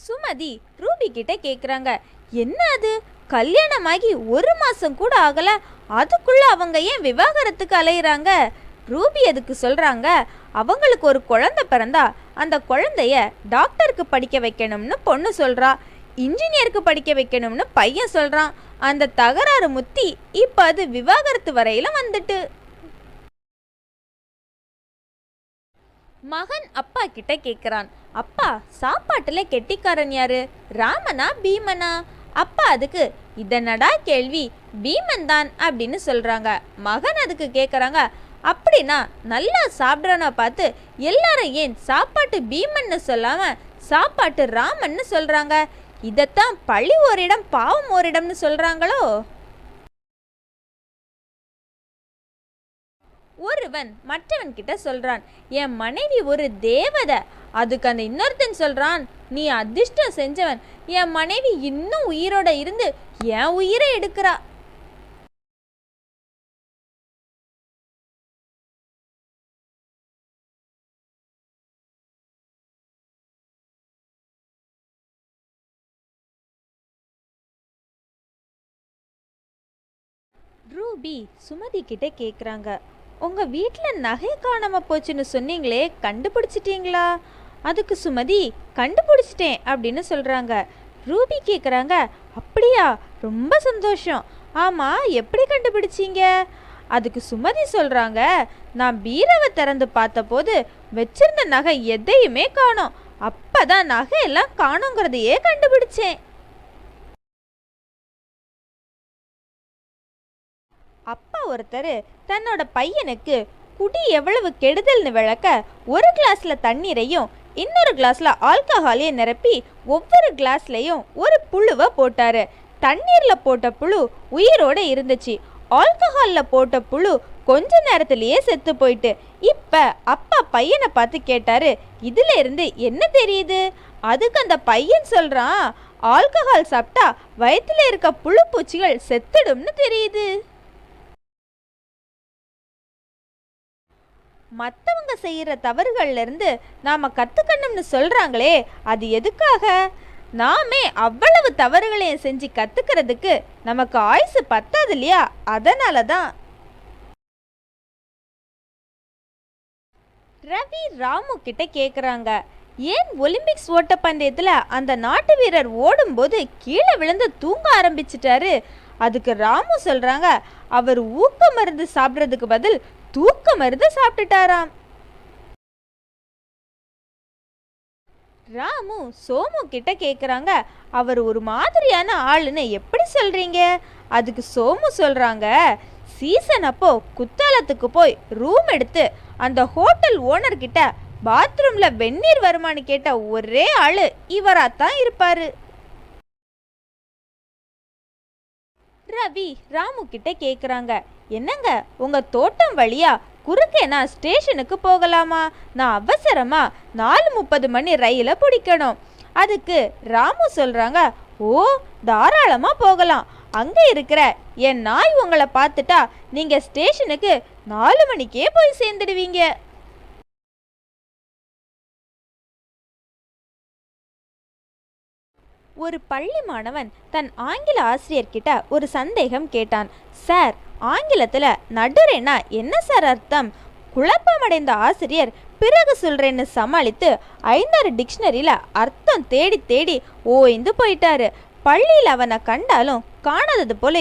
Sumathi Ruby கிட்ட கேக்குறாங்க, என்ன அது கல்யாணமாகி 1 மாசம் கூட ஆகல, அதுக்குள்ள அவங்க ஏன் விவாகரத்துக்கு அலையிறாங்க? ரூபி எதுக்கு சொல்றாங்க, அவங்களுக்கு ஒரு குழந்தை பிறந்தா அந்த குழந்தைய டாக்டருக்கு படிக்க வைக்கணும்னு பொண்ணு சொல்றா, இன்ஜினியருக்கு படிக்க வைக்கணும்னு பையன் சொல்றான். அந்த தகராறு முத்தி இப்ப அது விவாகரத்து வரையில வந்துட்டு. மகன் அப்பா கிட்ட கேக்குறான், அப்பா சாப்பாட்டுல கெட்டிக்காரன் யாரு, ராமனா பீமனா? அப்பா அதுக்கு, இதனடா கேள்வி, பீமன் தான் அப்படின்னு சொல்றாங்க. மகன் அதுக்கு கேக்குறாங்க, அப்படின்னா நல்லா சாப்பிட்றன பார்த்து எல்லாரும் ஏன் சாப்பாட்டு பீமன்னு சொல்லாம சாப்பாட்டு ராமன்னு சொல்றாங்க? இதத்தான் பழி ஓரிடம் பாவம் ஓரிடம்னு சொல்றாங்களோ? ஒருவன் மற்றவன் கிட்ட சொல்றான், என் மனைவி ஒரு தேவதை. அதுக்கு அந்த இன்னொருத்தன் சொல்றான், நீ அதிர்ஷ்டம் செஞ்சவன், என் மனைவி இன்னும் உயிரோட இருந்து என் உயிரை எடுக்கிறா. ரூபி சுமதி கிட்ட கேக்குறாங்க, உங்க வீட்டில் நகை காணாம போச்சுன்னு சொன்னீங்களே, கண்டுபிடிச்சிட்டீங்களா? அதுக்கு சுமதி, கண்டுபிடிச்சிட்டேன் அப்படின்னு சொல்றாங்க. ரூபி கேக்குறாங்க, அப்படியா, ரொம்ப சந்தோஷம். ஆமா, எப்படி கண்டுபிடிச்சீங்க? அதுக்கு சுமதி சொல்றாங்க, நான் பீரவை திறந்து பார்த்தபோது வச்சிருந்த நகை எதையுமே காணோம், அப்பதான் நகையெல்லாம் காணோங்கிறதையே கண்டுபிடிச்சேன். அப்பா ஒருத்தர் தன்னோட பையனுக்கு குடி எவ்வளவு கெடுதல்னு விளக்க ஒரு கிளாஸ்ல தண்ணீரையும் இன்னொரு கிளாஸ்ல ஆல்கஹாலையும் நிரப்பி ஒவ்வொரு கிளாஸ்லையும் ஒரு புழுவை போட்டாரு. தண்ணீர்ல போட்ட புழு உயிரோட இருந்துச்சு, ஆல்கஹால்ல போட்ட புழு கொஞ்ச நேரத்திலேயே செத்து போயிட்டு. இப்ப அப்பா பையனை பார்த்து கேட்டாரு, இதுல இருந்து என்ன தெரியுது? அதுக்கு அந்த பையன் சொல்றான், ஆல்கஹால் சாப்பிட்டா வயிற்றுல இருக்க புழு பூச்சிகள் செத்துடும்னு தெரியுது. மற்றவங்க செய்கிற தவறுகள்ல இருந்து நாம கத்துக்கணும்னு சொல்றாங்களே, அது எதுக்காக? நாமே அவ்வளவு தவறுகளையும் செஞ்சு கத்துக்கிறதுக்கு நமக்கு ஆயுசு பத்தாது இல்லையா? அதனால தான். ரவி ராமு கிட்ட கேக்குறாங்க, ஏன் ஒலிம்பிக்ஸ் ஓட்டப்பந்தயத்துல அந்த நாட்டு வீரர் ஓடும்போது கீழே விழுந்து தூங்க ஆரம்பிச்சிட்டாரு? அதுக்கு ராமு சொல்றாங்க, அவர் ஊக்க மருந்து சாப்பிட்றதுக்கு பதில் தூக்க மருந்து சாப்பிட்டுட்டாராம். ராமு சோமு கிட்ட கேக்குறாங்க, அவர் ஒரு மாதிரியான ஆளுன்னு எப்படி சொல்றீங்க? அதுக்கு சோமு சொல்றாங்க, சீசன் அப்போ குத்தாலத்துக்கு போய் ரூம் எடுத்து அந்த ஹோட்டல் ஓனர் கிட்ட பாத்ரூம்ல வெந்நீர் வருமானு கேட்ட ஒரே ஆளு இவராத்தான் இருப்பாரு. ரவி ராமு கிட்ட கேக்குறாங்க, என்னங்க உங்க தோட்டம் வழியா குறுக்கே நான் ஸ்டேஷனுக்கு போகலாமா? நான் அவசரமா 4:30 மணி ரயில பிடிக்கணும். அதுக்கு ராமு சொல்றாங்க, ஓ தாராளமா போகலாம். அங்க இருக்கிற என் நாய் உங்களை பார்த்துட்டா நீங்க ஸ்டேஷனுக்கு 4 மணிக்கே போய் சேர்ந்துடுவீங்க. ஒரு பள்ளி மாணவன் தன் ஆங்கில ஆசிரியர்கிட்ட ஒரு சந்தேகம் கேட்டான். சார், ஆங்கிலத்துல நடுறேன்னா என்ன சார் அர்த்தம்? குழப்பமடைந்த ஆசிரியர் பிறகு சொல்றேன்னு சமாளித்து 5-6 டிக்ஷனரியில அர்த்தம் தேடி தேடி ஓய்ந்து போயிட்டாரு. பள்ளியில் அவனை கண்டாலும் காணாதது போல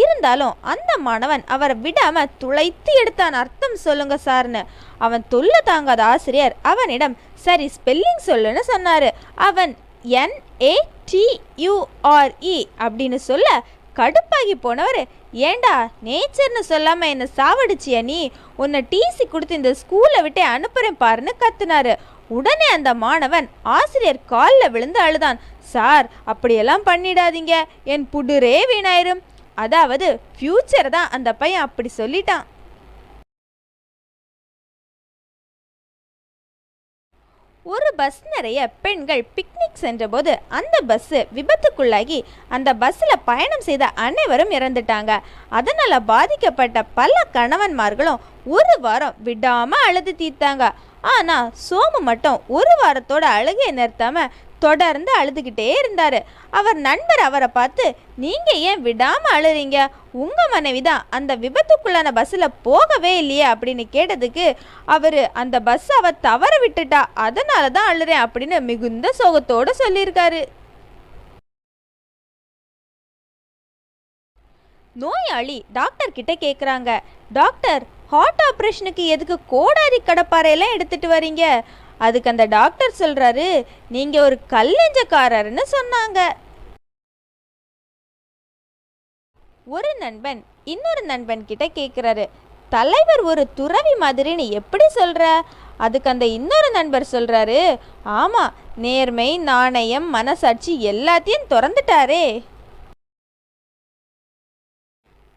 இருந்தாலும் அந்த மாணவன் அவரை விடாம துளைத்து எடுத்தான், அர்த்தம் சொல்லுங்க சார்னு. அவன் தொல்லை தாங்காத ஆசிரியர் அவனிடம் சரி ஸ்பெல்லிங் சொல்லுன்னு சொன்னாரு. அவன் NATURE அப்படின்னு சொல்ல கடுப்பாகி போனவர், ஏண்டா நேச்சர்னு சொல்லாம என்ன சாவடிச்சியா நீ? உன்னை டிசி கொடுத்து இந்த ஸ்கூலை விட்டே அனுப்புறேன் பாருன்னு கத்துனாரு. உடனே அந்த மாணவன் ஆசிரியர் காலில் விழுந்து அழுதான். சார், அப்படியெல்லாம் பண்ணிடாதீங்க, என் புடுரே வீணாயிரும். அதாவது ஃபியூச்சர் தான் அந்த பையன் அப்படி சொல்லிட்டான். ஒரு பஸ் நிறைய பெண்கள் பிக்னிக் சென்றபோது அந்த பஸ் விபத்துக்குள்ளாகி அந்த பஸ்ஸில் பயணம் செய்த அனைவரும் இறந்துட்டாங்க. அதனால் பாதிக்கப்பட்ட பல கணவன்மார்களும் ஒரு வாரம் விடாமல் அழுது தீர்த்தாங்க. ஆனால் சோமு மட்டும் ஒரு வாரத்தோட அழுகையை நிறுத்தாம தொடர்ந்து அழுதுகிட்டே இருந்தார். அவர் நண்பர் அவரை பார்த்து, நீங்கள் ஏன் விடாமல் அழுறீங்க, உங்கள் மனைவி தான் அந்த விபத்துக்குள்ளான பஸ்ஸில் போகவே இல்லையே அப்படின்னு கேட்டதுக்கு அவர், அந்த பஸ் அவ தவற விட்டுட்டா, அதனால தான் அழுறேன் அப்படின்னு மிகுந்த சோகத்தோடு சொல்லியிருக்காரு. நோயாளி டாக்டர் கிட்ட கேட்குறாங்க, டாக்டர், ஹார்ட் ஆப்ரேஷனுக்கு எதுக்கு கோடாரி கடப்பாறையெல்லாம் எடுத்துட்டு வரீங்க? அதுக்கு அந்த டாக்டர் சொல்றாரு, நீங்க ஒரு கல்லெஞ்சக்காரர்னு சொன்னாங்க. ஒரு நண்பன் இன்னொரு நண்பன் கிட்ட கேட்குறாரு, தலைவர் ஒரு துறவி மாதிரின்னு எப்படி சொல்ற? அதுக்கு அந்த இன்னொரு நண்பர் சொல்றாரு, ஆமா, நேர்மை, நாணயம், மனசாட்சி எல்லாத்தையும் திறந்துட்டாரே.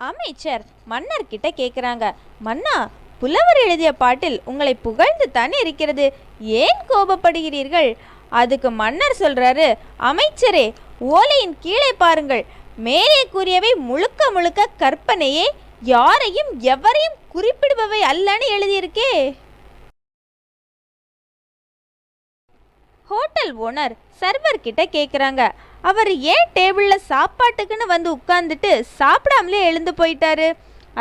அமைச்சர் மன்னர் கிட்ட கேட்குறாங்க, மன்னா, புலவர் எழுதிய பாட்டில் உங்களை புகழ்ந்து தானே இருக்கிறது, ஏன் கோபப்படுகிறீர்கள்? அதுக்கு மன்னர் சொல்றாரு, அமைச்சரே, ஓலையின் கீழே பாருங்கள், மேலே கூறியவை முழுக்க முழுக்க கற்பனையே, யாரையும் எவரையும் குறிப்பிடுபவை அல்லன்னு எழுதியிருக்கே. ஹோட்டல் ஓனர் சர்வர் கிட்ட கேட்குறாங்க, அவர் ஏன் டேபிளில் சாப்பாட்டுக்குன்னு வந்து உட்கார்ந்துட்டு சாப்பிடாமலே எழுந்து போயிட்டாரு?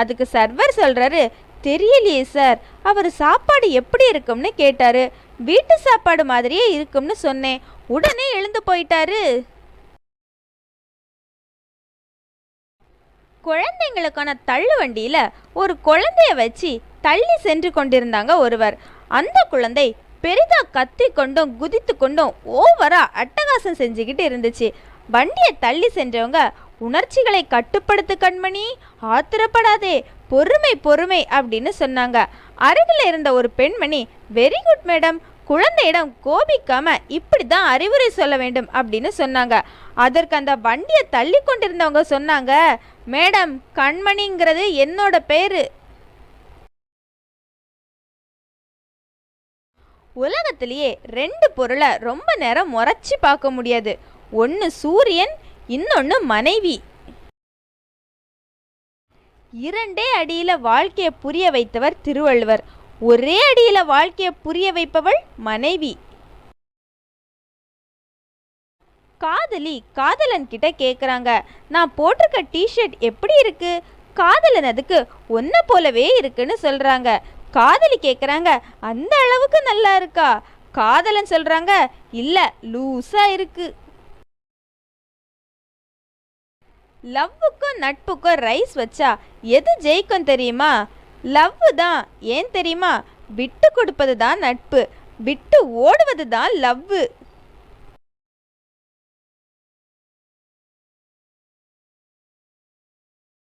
அதுக்கு சர்வர் சொல்கிறாரு, தெரியலையே சார், அவர் சாப்பாடு எப்படி இருக்கும்னு கேட்டாரு, வீட்டு சாப்பாடு மாதிரியே இருக்கும்னு சொன்னேன், உடனே எழுந்து போயிட்டாரு. குழந்தைங்களுக்கான தள்ளு வண்டியில் ஒரு குழந்தைய வச்சு தள்ளி சென்று கொண்டிருந்தாங்க ஒருவர். அந்த குழந்தை பெரிதா கத்தி கொண்டும் குதித்து கொண்டும் ஓவரா அட்டகாசம் செஞ்சுக்கிட்டு இருந்துச்சு. வண்டியை தள்ளி சென்றவங்க, உணர்ச்சிகளை கட்டுப்படுத்து கண்மணி, ஆத்திரப்படாதே, பொறுமை பொறுமை அப்படின்னு சொன்னாங்க. அருகில் இருந்த ஒரு பெண்மணி, வெரி குட் மேடம், குழந்தையிடம் கோபிக்காம இப்படி தான் அறிவுரை சொல்ல வேண்டும் அப்படின்னு சொன்னாங்க. அதற்கு அந்த வண்டியை தள்ளி கொண்டிருந்தவங்க சொன்னாங்க, மேடம், கண்மணிங்கிறது என்னோட பேரு. உலகத்திலேயே ரெண்டு பொருளை ரொம்ப நேரம் முறைச்சி பார்க்க முடியாது. ஒன்று சூரியன், இன்னொன்று மனைவி. இரண்டே அடியில வாழ்க்கையை புரிய வைத்தவர் திருவள்ளுவர். ஒரே அடியில வாழ்க்கையை புரிய வைப்பவள் மனைவி. காதலி காதலன் கிட்ட கேட்குறாங்க, நான் போட்டிருக்க டிஷர்ட் எப்படி இருக்கு? காதலன் அதுக்கு ஒன்ன போலவே இருக்குன்னு சொல்றாங்க. காதலி கேட்குறாங்க, அந்த அளவுக்கு நல்லா இருக்கா? காதலன் சொல்றாங்க, இல்ல, லூஸா இருக்கு. லவ்வுக்கும் நட்புக்கும் ரைஸ் வச்சா எது ஜெயிக்கும் தெரியுமா? லவ் தான். ஏன் தெரியுமா? விட்டு கொடுப்பது தான் நட்பு, விட்டு ஓடுவது தான் லவ்வு.